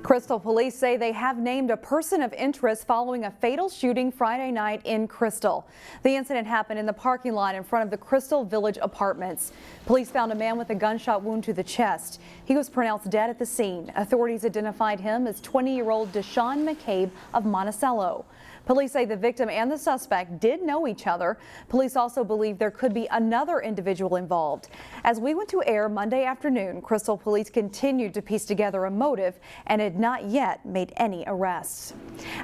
Crystal police say they have named a person of interest following a fatal shooting Friday night in Crystal. The incident happened in the parking lot in front of the Crystal Village Apartments. Police found a man with a gunshot wound to the chest. He was pronounced dead at the scene. Authorities identified him as 20-year-old Deshaun McCabe of Monticello. Police say the victim and the suspect did know each other. Police also believe there could be another individual involved. As we went to air Monday afternoon, Crystal police continued to piece together a motive and had not yet made any arrests.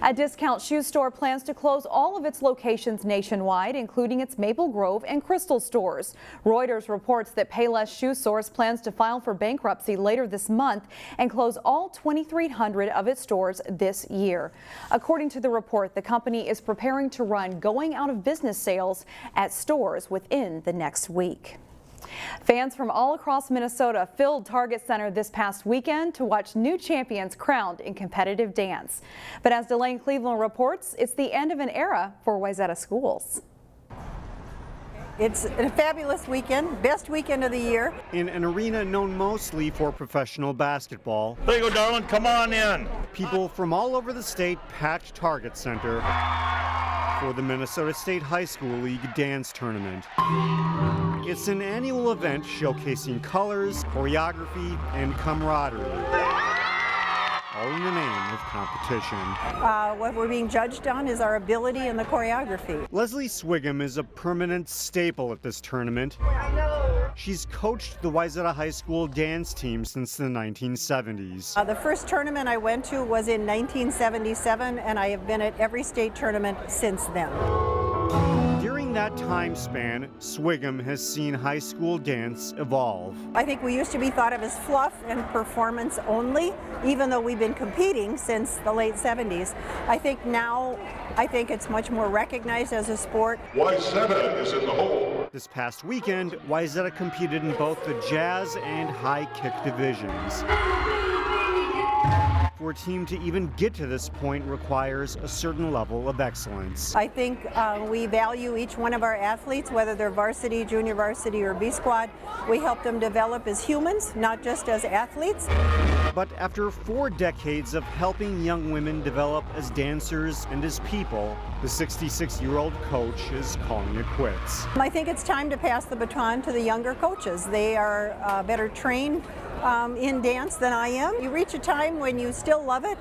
A discount shoe store plans to close all of its locations nationwide, including its Maple Grove and Crystal stores. Reuters reports that Payless Shoe Source plans to file for bankruptcy later this month and close all 2,300 of its stores this year. According to the report, the company is preparing to run going out of business sales at stores within the next week. Fans from all across Minnesota filled Target Center this past weekend to watch new champions crowned in competitive dance. But as Delane Cleveland reports, it's the end of an era for Wayzata schools. It's a fabulous weekend, best weekend of the year. In an arena known mostly for professional basketball. There you go, darling, come on in. People from all over the state packed Target Center for the Minnesota State High School League dance tournament. It's an annual event showcasing colors, choreography, and camaraderie. All in the name of competition. What we're being judged on is our ability and the choreography. Leslie Swigum is a permanent staple at this tournament. She's coached the Wayzata High School dance team since the 1970s. The first tournament I went to was in 1977, and I have been at every state tournament since then. During that time span, Swigum has seen high school dance evolve. I think we used to be thought of as fluff and performance only, even though we've been competing since the late 70s. I think now, it's much more recognized as a sport. Wayzata is in the hole. This past weekend, Wayzata competed in both the jazz and high kick divisions. For a team to even get to this point requires a certain level of excellence. I think we value each one of our athletes, whether they're varsity, junior varsity, or B squad. We help them develop as humans, not just as athletes. But after 4 decades of helping young women develop as dancers and as people, the 66-year-old coach is calling it quits. I think it's time to pass the baton to the younger coaches. They are better trained in dance than I am. You reach a time when you still love it,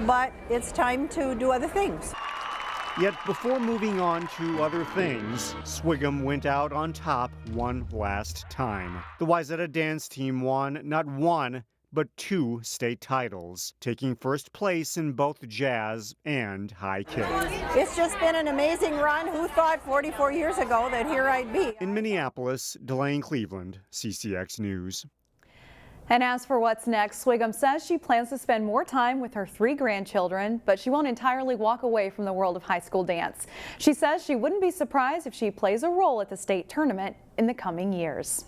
but it's time to do other things. Yet before moving on to other things, Swigum went out on top one last time. The Wayzata dance team won not 1, but 2 state titles, taking first place in both jazz and high kick. It's just been an amazing run. Who thought 44 years ago that here I'd be? In Minneapolis, Delane Cleveland, CCX News. And as for what's next, Swigum says she plans to spend more time with her 3 grandchildren, but she won't entirely walk away from the world of high school dance. She says she wouldn't be surprised if she plays a role at the state tournament in the coming years.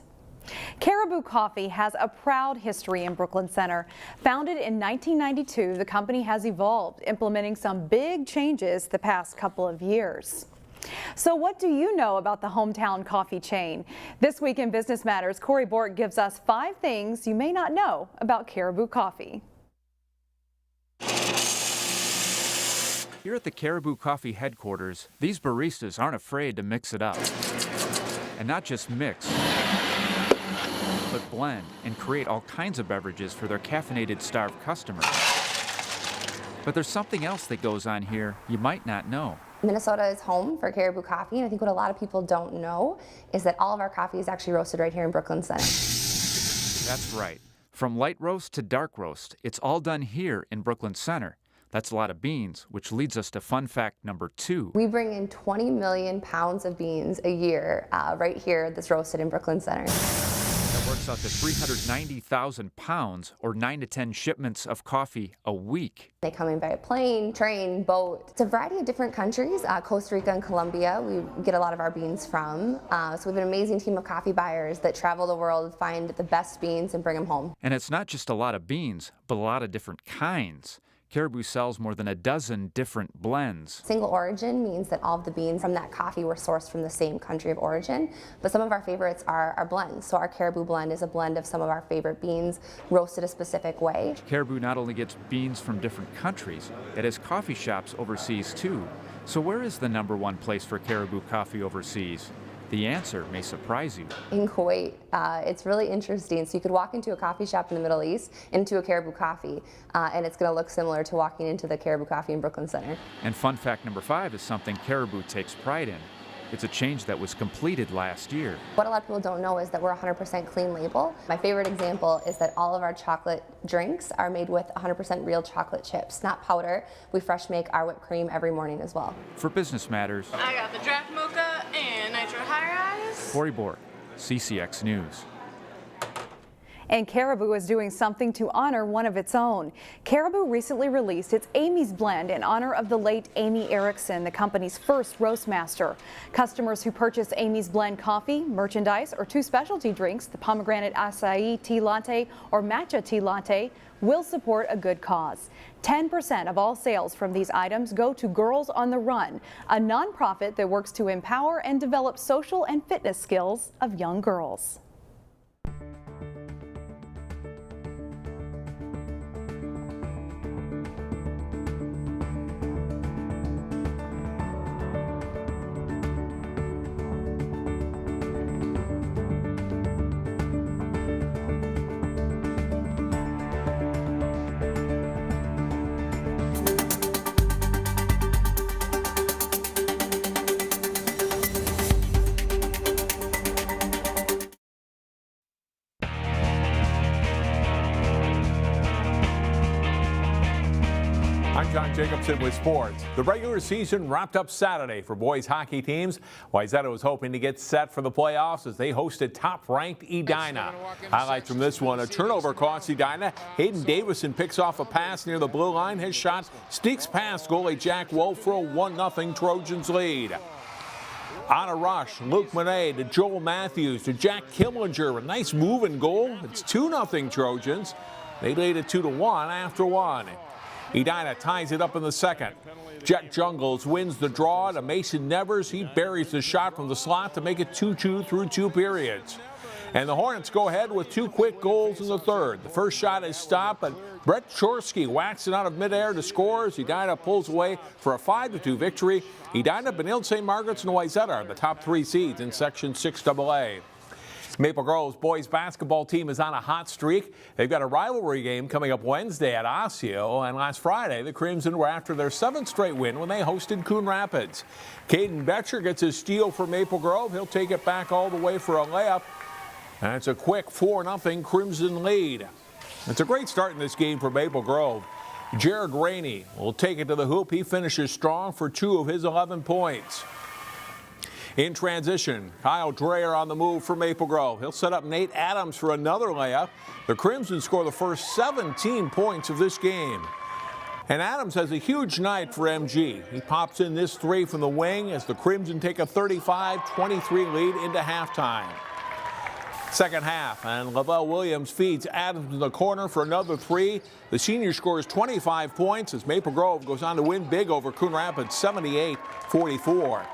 Caribou Coffee has a proud history in Brooklyn Center. Founded in 1992, the company has evolved, implementing some big changes the past couple of years. So what do you know about the hometown coffee chain? This week in Business Matters, Corey Bork gives us 5 things you may not know about Caribou Coffee. Here at the Caribou Coffee headquarters, these baristas aren't afraid to mix it up. And not just mix, but blend and create all kinds of beverages for their caffeinated starved customers. But there's something else that goes on here you might not know. Minnesota is home for Caribou Coffee, and I think what a lot of people don't know is that all of our coffee is actually roasted right here in Brooklyn Center. That's right. From light roast to dark roast, it's all done here in Brooklyn Center. That's a lot of beans, which leads us to fun fact number 2. We bring in 20 million pounds of beans a year right here that's roasted in Brooklyn Center. That works out to 390,000 pounds, or 9 to 10 shipments of coffee a week. They come in by plane, train, boat. It's a variety of different countries, Costa Rica and Colombia we get a lot of our beans from. So we have an amazing team of coffee buyers that travel the world, find the best beans and bring them home. And it's not just a lot of beans, but a lot of different kinds. Caribou sells more than a dozen different blends. Single origin means that all of the beans from that coffee were sourced from the same country of origin, but some of our favorites are our blends. So our Caribou blend is a blend of some of our favorite beans roasted a specific way. Caribou not only gets beans from different countries, it has coffee shops overseas too. So where is the #1 place for Caribou coffee overseas? The answer may surprise you. In Kuwait. It's really interesting. So you could walk into a coffee shop in the Middle East, into a Caribou coffee, and it's going to look similar to walking into the Caribou coffee in Brooklyn Center. And fun fact number 5 is something Caribou takes pride in. It's a change that was completed last year. What a lot of people don't know is that we're 100% clean label. My favorite example is that all of our chocolate drinks are made with 100% real chocolate chips, not powder. We fresh make our whipped cream every morning as well. For Business Matters, I got the draft mocha and nitro high rise. Corey Bork, CCX News. And Caribou is doing something to honor one of its own. Caribou recently released its Amy's Blend in honor of the late Amy Erickson, the company's first roast master. Customers who purchase Amy's Blend coffee, merchandise, or 2 specialty drinks, the pomegranate acai tea latte or matcha tea latte, will support a good cause. 10% of all sales from these items go to Girls on the Run, a nonprofit that works to empower and develop social and fitness skills of young girls. Jacobson with sports. The regular season wrapped up Saturday for boys hockey teams. Wayzata was hoping to get set for the playoffs as they hosted top-ranked Edina. Highlights from this one: a turnover cost Edina. Hayden Davison picks off a pass near the blue line. His shot sneaks past goalie Jack Wolf for a 1-0 Trojans lead. On a rush, Luke Monet to Joel Matthews to Jack Kimlinger. A nice moving goal. It's 2-0 Trojans. They lead it 2-1 after one. Edina ties it up in the second. Jet Jungles wins the draw to Mason Nevers. He buries the shot from the slot to make it 2-2 through 2 periods. And the Hornets go ahead with 2 quick goals in the third. The first shot is stopped, but Brett Chorsky whacks it out of midair to score as Edina pulls away for a 5-2 victory. Edina, Benilde St. Margaret's, and Wayzata are the top 3 seeds in Section 6AA. Maple Grove's boys basketball team is on a hot streak. They've got a rivalry game coming up Wednesday at Osseo, and last Friday the Crimson were after their 7th straight win when they hosted Coon Rapids. Caden Betcher gets his steal for Maple Grove. He'll take it back all the way for a layup, and it's a quick 4-0 Crimson lead. It's a great start in this game for Maple Grove. Jared Rainey will take it to the hoop. He finishes strong for 2 of his 11 points. In transition, Kyle Dreyer on the move for Maple Grove. He'll set up Nate Adams for another layup. The Crimson score the first 17 points of this game. And Adams has a huge night for MG. He pops in this 3 from the wing as the Crimson take a 35-23 lead into halftime. Second half, and Lavelle Williams feeds Adams in the corner for another 3. The senior scores 25 points as Maple Grove goes on to win big over Coon Rapids 78-44.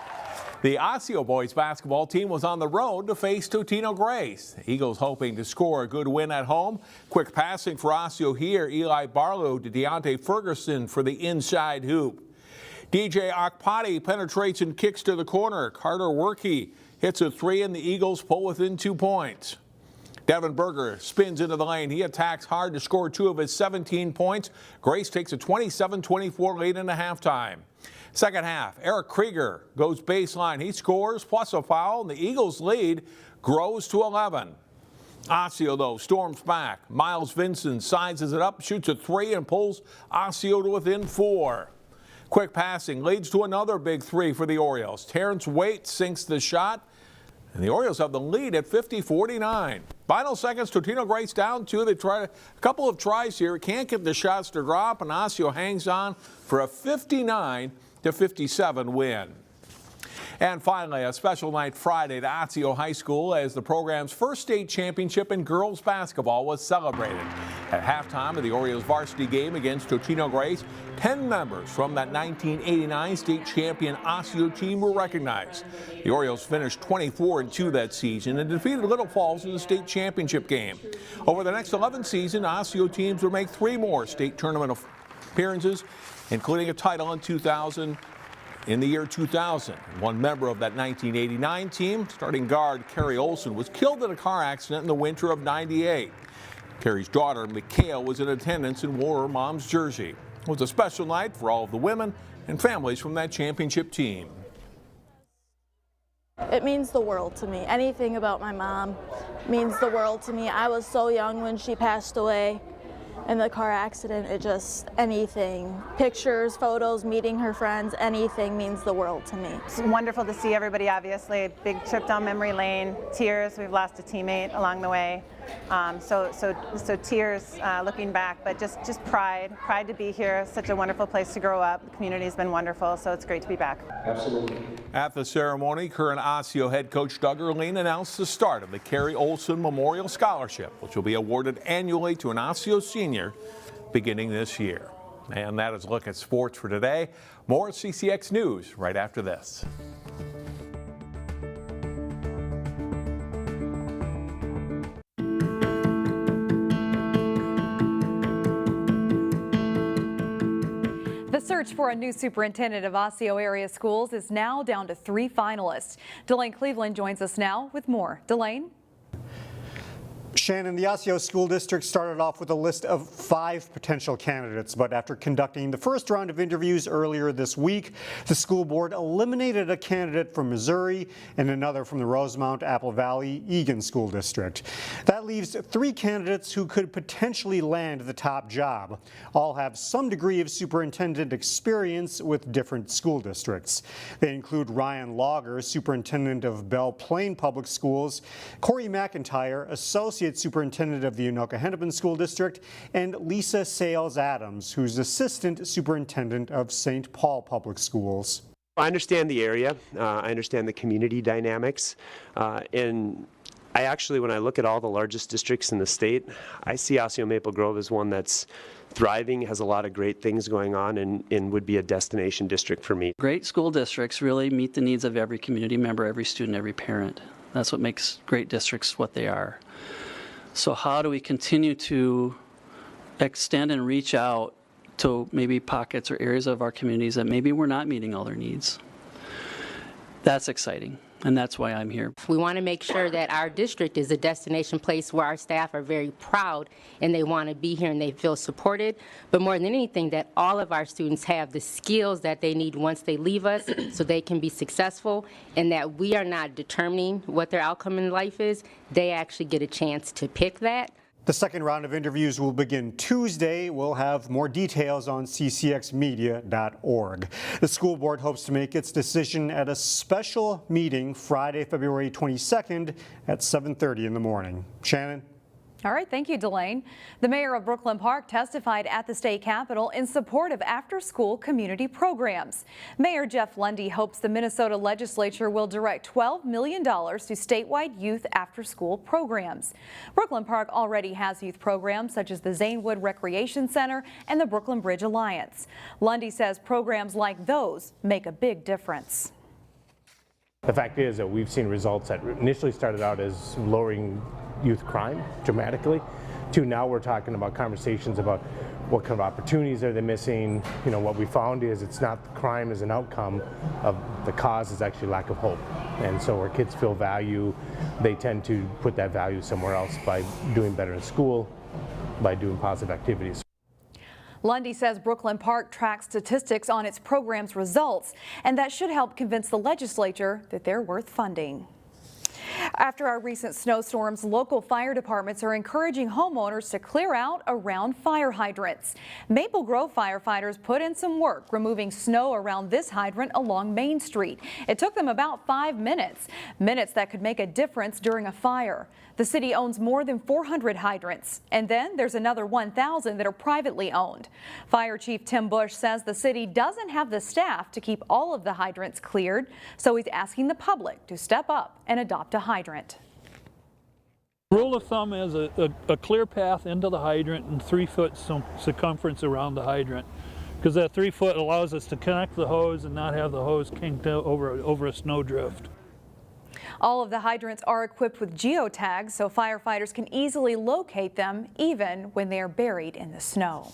The Osseo boys basketball team was on the road to face Totino-Grace. The Eagles hoping to score a good win at home. Quick passing for Osseo here. Eli Barlow to Deontay Ferguson for the inside hoop. DJ Akpati penetrates and kicks to the corner. Carter Workey hits a 3 and the Eagles pull within 2 points. Devin Berger spins into the lane. He attacks hard to score 2 of his 17 points. Grace takes a 27-24 lead into halftime. Second half, Eric Krieger goes baseline. He scores plus a foul, and the Eagles' lead grows to 11. Osseo, though, storms back. Miles Vincent sizes it up, shoots a 3, and pulls Osseo to within 4. Quick passing leads to another big 3 for the Orioles. Terrence Waite sinks the shot, and the Orioles have the lead at 50-49. Final seconds, Totino-Grace down 2. They try a couple of tries here. Can't get the shots to drop, and Osseo hangs on for a 59-57 win. And finally, a special night Friday to Osseo High School as the program's first state championship in girls basketball was celebrated. At halftime of the Orioles varsity game against Totino-Grace, 10 members from that 1989 state champion Osseo team were recognized. The Orioles finished 24-2 that season and defeated Little Falls in the state championship game. Over the next 11 seasons, Osseo teams will make 3 more state tournament appearances, including a title in the year 2000. One member of that 1989 team, starting guard Carrie Olson, was killed in a car accident in the winter of '98. Carrie's daughter, Mikhail, was in attendance and wore her mom's jersey. It was a special night for all of the women and families from that championship team. It means the world to me. Anything about my mom means the world to me. I was so young when she passed away in the car accident. It just, anything, pictures, photos, meeting her friends, anything means the world to me. It's wonderful to see everybody, obviously. Big trip down memory lane, tears. We've lost a teammate along the way. So tears looking back, but just pride to be here. Such a wonderful place to grow up. The community's been wonderful, so it's great to be back. Absolutely. At the ceremony, current Osseo head coach Doug Erline announced the start of the Carrie Olson Memorial Scholarship, which will be awarded annually to an Osseo senior beginning this year. And that is a look at sports for today. More CCX News right after this. The search for a new superintendent of Osseo area schools is now down to 3 finalists. Delane Cleveland joins us now with more. Delane? Shannon, the Osseo School District started off with a list of 5 potential candidates, but after conducting the first round of interviews earlier this week, the school board eliminated a candidate from Missouri and another from the Rosemount, Apple Valley, Eagan School District. That leaves 3 candidates who could potentially land the top job. All have some degree of superintendent experience with different school districts. They include Ryan Lauger, superintendent of Belle Plaine Public Schools, Corey McIntyre, associate superintendent of the Anoka-Hennepin School District, and Lisa Sales Adams, who's assistant superintendent of St. Paul Public Schools. I understand the area, I understand the community dynamics, and I actually, when I look at all the largest districts in the state, I see Osseo Maple Grove as one that's thriving, has a lot of great things going on, and would be a destination district for me. Great school districts really meet the needs of every community member, every student, every parent. That's what makes great districts what they are. So how do we continue to extend and reach out to maybe pockets or areas of our communities that maybe we're not meeting all their needs? That's exciting, and that's why I'm here. We want to make sure that our district is a destination place where our staff are very proud and they want to be here and they feel supported, but more than anything that all of our students have the skills that they need once they leave us so they can be successful, and that we are not determining what their outcome in life is. They actually get a chance to pick that. The second round of interviews will begin Tuesday. We'll have more details on ccxmedia.org. The school board hopes to make its decision at a special meeting Friday, February 22nd at 7:30 in the morning. Shannon? All right, thank you, Delane. The mayor of Brooklyn Park testified at the state capitol in support of after-school community programs. Mayor Jeff Lundy hopes the Minnesota legislature will direct $12 million to statewide youth after-school programs. Brooklyn Park already has youth programs such as the Zanewood Recreation Center and the Brooklyn Bridge Alliance. Lundy says programs like those make a big difference. The fact is that we've seen results that initially started out as lowering youth crime dramatically to now we're talking about conversations about what kind of opportunities are they missing. You know, what we found is it's not the crime as an outcome of the cause, is actually lack of hope. And so where kids feel value, they tend to put that value somewhere else by doing better in school, by doing positive activities. Lundy says Brooklyn Park tracks statistics on its program's results, and that should help convince the legislature that they're worth funding. After our recent snowstorms, local fire departments are encouraging homeowners to clear out around fire hydrants. Maple Grove firefighters put in some work removing snow around this hydrant along Main Street. It took them about 5 minutes, that could make a difference during a fire. The city owns more than 400 hydrants, and then there's another 1,000 that are privately owned. Fire Chief Tim Bush says the city doesn't have the staff to keep all of the hydrants cleared, so he's asking the public to step up and adopt a hydrant. Rule of thumb is a clear path into the hydrant and 3-foot circumference around the hydrant, because that 3 foot allows us to connect the hose and not have the hose kinked over a snow drift. All of the hydrants are equipped with geotags so firefighters can easily locate them even when they are buried in the snow.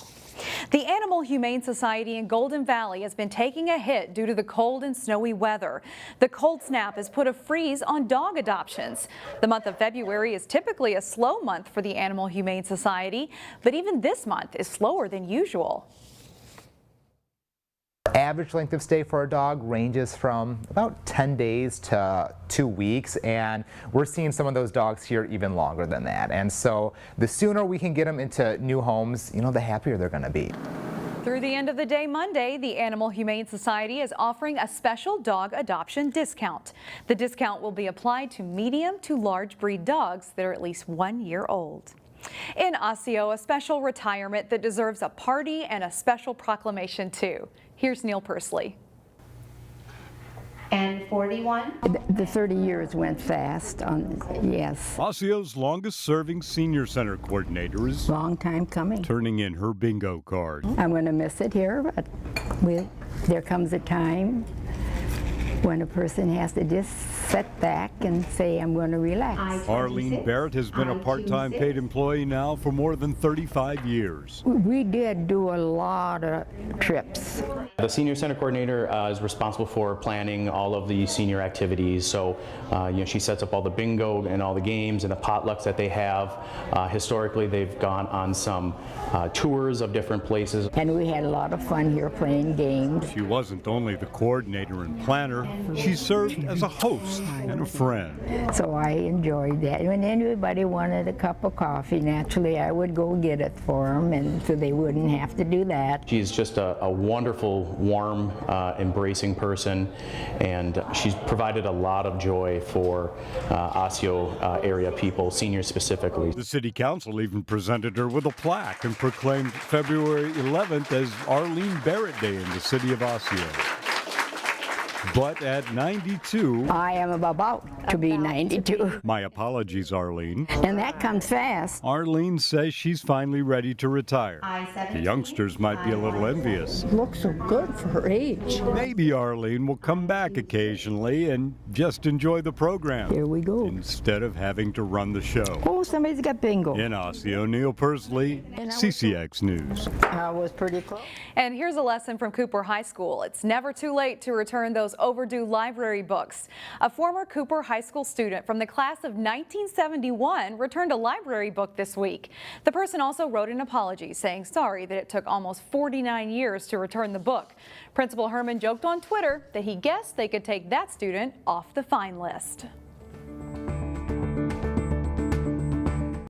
The Animal Humane Society in Golden Valley has been taking a hit due to the cold and snowy weather. The cold snap has put a freeze on dog adoptions. The month of February is typically a slow month for the Animal Humane Society, but even this month is slower than usual. Average length of stay for a dog ranges from about 10 days to 2 weeks, and we're seeing some of those dogs here even longer than that. And so the sooner we can get them into new homes, the happier they're going to be. Through the end of the day Monday, the Animal Humane Society is offering a special dog adoption discount. The discount will be applied to medium to large breed dogs that are at least 1 year old. In Osseo, a special retirement that deserves a party and a special proclamation too. Here's Neil Persley. And 41? The 30 years went fast, yes. Osceo's longest-serving senior center coordinator is long time coming, turning in her bingo card. I'm going to miss it here, but there comes a time when a person has to just sit back and say, I'm going to relax. Arlene Barrett has been a part-time paid employee now for more than 35 years. We did do a lot of trips. The senior center coordinator is responsible for planning all of the senior activities. So, she sets up all the bingo and all the games and the potlucks that they have. Historically, they've gone on some tours of different places. And we had a lot of fun here playing games. She wasn't only the coordinator and planner, she served as a host and a friend. So I enjoyed that. When anybody wanted a cup of coffee, naturally I would go get it for them, and so they wouldn't have to do that. She's just a wonderful, warm, embracing person, and she's provided a lot of joy for Osseo area people, seniors specifically. The city council even presented her with a plaque and proclaimed February 11th as Arlene Barrett Day in the city of Osseo. But at 92... I am about to be 92. My apologies, Arlene. And that comes fast. Arlene says she's finally ready to retire. The youngsters might be a little envious. Looks so good for her age. Maybe Arlene will come back occasionally and just enjoy the program. Here we go. Instead of having to run the show. Oh, somebody's got bingo. In Osseo, Neil Persley, CCX News. I was pretty close. And here's a lesson from Cooper High School. It's never too late to return those overdue library books. A former Cooper High School student from the class of 1971 returned a library book this week. The person also wrote an apology saying sorry that it took almost 49 years to return the book. Principal Herman joked on Twitter that he guessed they could take that student off the fine list.